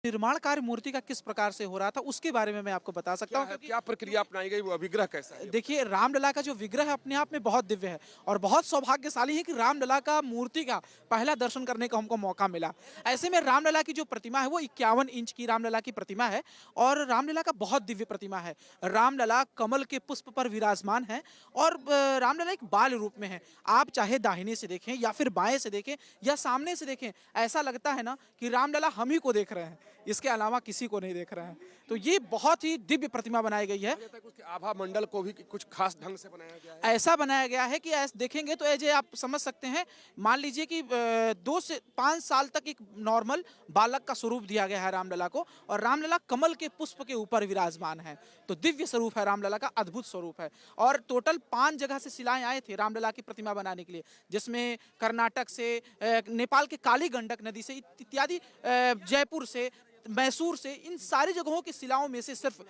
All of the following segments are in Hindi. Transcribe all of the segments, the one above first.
निर्माण कार्य मूर्ति का किस प्रकार से हो रहा था उसके बारे में मैं आपको बता सकता हूँ। क्या प्रक्रिया अपनाई गई, वो विग्रह कैसा है? देखिए, रामलला का जो विग्रह है अपने आप में बहुत दिव्य है और बहुत सौभाग्यशाली है कि रामलला का मूर्ति का पहला दर्शन करने का हमको मौका मिला। ऐसे में रामलला की जो प्रतिमा है वो 51 इंच की रामलला की प्रतिमा है और रामलला का बहुत दिव्य प्रतिमा है। रामलला कमल के पुष्प पर विराजमान है और रामलला एक बाल रूप में है। आप चाहे दाहिने से देखें या फिर बाएं से देखें या सामने से देखें, ऐसा लगता है ना कि रामलला हम ही को देख रहे हैं, इसके अलावा किसी को नहीं देख रहे हैं। तो ये बहुत ही दिव्य प्रतिमा बनाई गई है। उसके आभा मंडल को भी कुछ खास ढंग से बनाया गया है। ऐसा बनाया गया है कि ऐसे देखेंगे तो ऐसे आप समझ सकते हैं। मान लीजिए कि 2 से 5 साल तक एक नॉर्मल बालक का स्वरूप दिया गया है रामलला को और रामलला कमल के पुष्प के ऊपर विराजमान है। तो दिव्य स्वरूप है रामलला का, अद्भुत स्वरूप है। और टोटल 5 जगह से शिलाएं आए थे रामलला की प्रतिमा बनाने के लिए, जिसमें कर्नाटक से, नेपाल के काली गंडक नदी से इत्यादि, जयपुर से, मैसूर से, इन सारी जगहों की शिलाओं में से सिर्फ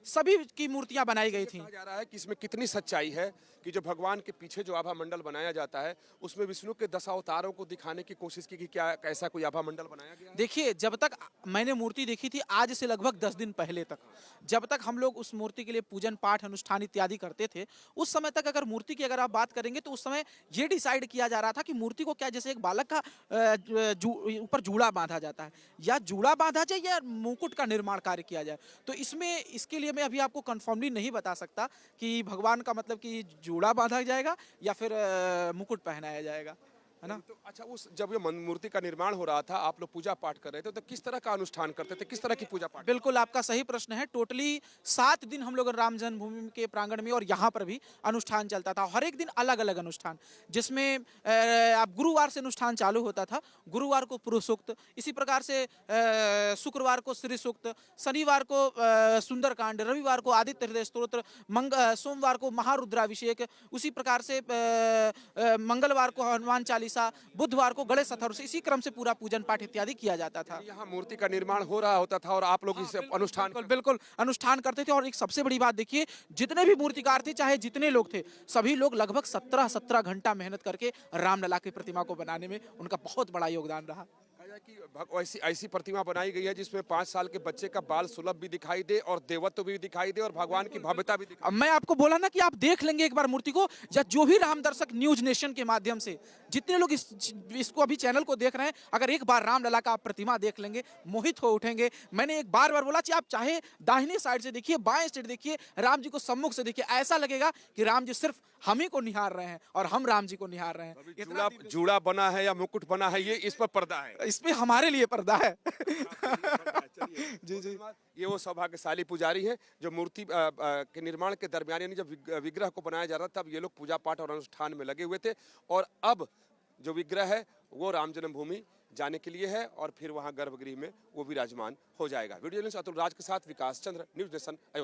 सभी की मूर्तियां बनाई गई थी। कहा जा रहा है कि इसमें कितनी सच्चाई है कि जो भगवान के पीछे जो आभा मंडल बनाया जाता है उसमें विष्णु के 10 अवतारों को दिखाने की कोशिश की कि क्या ऐसा कोई आभा मंडल बनाया गया है? देखिए, जब तक मैंने मूर्ति देखी थी आज से लगभग 10 दिन पहले तक, जब तक हम लोग उस मूर्ति के लिए पूजन पाठ अनुष्ठान इत्यादि करते थे, उस समय तक अगर मूर्ति की अगर आप बात करेंगे तो उस समय ये डिसाइड किया जा रहा था कि मूर्ति को क्या, जैसे एक बालक का ऊपर जूड़ा बांधा जाता है या जूड़ा बांधा जाए या मुकुट का निर्माण कार्य किया जाए। तो इसमें इसके लिए मैं अभी आपको कंफर्मली नहीं बता सकता कि भगवान का मतलब कि जूड़ा बांधा जाएगा या फिर मुकुट पहनाया जाएगा, है ना। तो अच्छा, उस जब ये मूर्ति का निर्माण हो रहा था, आप लोग पूजा पाठ कर रहे थे, तो किस तरह का अनुष्ठान करते थे, किस तरह की पूजा पाठ? बिल्कुल, आपका सही प्रश्न है। टोटली 7 दिन हम लोग राम जन्मभूमि के प्रांगण में और यहाँ पर भी अनुष्ठान चलता था। हर एक दिन अलग अलग अनुष्ठान, जिसमें आप गुरुवार से अनुष्ठान चालू होता था। गुरुवार को पुरुष सूक्त, इसी प्रकार से शुक्रवार को श्री सूक्त, शनिवार को सुंदरकांड, रविवार को आदित्य हृदय स्तोत्र, सोमवार को महारुद्राभिषेक, उसी प्रकार से मंगलवार को हनुमान चालीसा, बुधवार को गणेश अथर्व, इसी क्रम से पूरा पूजन पाठ इत्यादि किया जाता था। यहाँ मूर्ति का निर्माण हो रहा होता था और आप लोग इस अनुष्ठान बिल्कुल अनुष्ठान करते थे। और एक सबसे बड़ी बात देखिए, जितने भी मूर्तिकार थे, चाहे जितने लोग थे, सभी लोग लगभग 17 घंटा मेहनत करके रामलला की प्रतिमा को बनाने में उनका बहुत बड़ा योगदान रहा। कि ऐसी प्रतिमा बनाई गई है जिसमें 5 साल के बच्चे का बाल सुलभ भी दिखाई दे और देवत्व भी दिखाई दे और भगवान की भव्यता भी दिखाई दे। मैं आपको बोला ना कि आप देख लेंगे एक बार मूर्ति को, या जो भी राम दर्शक न्यूज नेशन के माध्यम से जितने लोग इसको अभी चैनल को देख रहे हैं, अगर एक बार रामलला का आप प्रतिमा देख लेंगे, मोहित हो उठेंगे। मैंने एक बार बोला कि आप चाहे दाहिने साइड से देखिए, बाएं साइड देखिए, राम जी को सम्मुख से देखिए, ऐसा लगेगा कि राम जी सिर्फ हम ही को निहार रहे हैं और हम राम जी को निहार रहे हैं। जूड़ा बना है या मुकुट बना है, ये इस पर पर्दा है, इसमें हमारे लिए पर्दा है। जी जी, ये वो सौभाग्यशाली पुजारी हैं जो मूर्ति के निर्माण के दरमियान, यानी जब विग्रह को बनाया जा रहा था, तब ये लोग पूजा पाठ और अनुष्ठान में लगे हुए थे। और अब जो विग्रह है वो राम जन्मभूमि जाने के लिए है और फिर वहां गर्भगृह में वो विराजमान हो जाएगा। वीडियो जर्नलिस्ट अतुल राज के साथ विकास चंद्र, न्यूज नेशन, अयोध्या।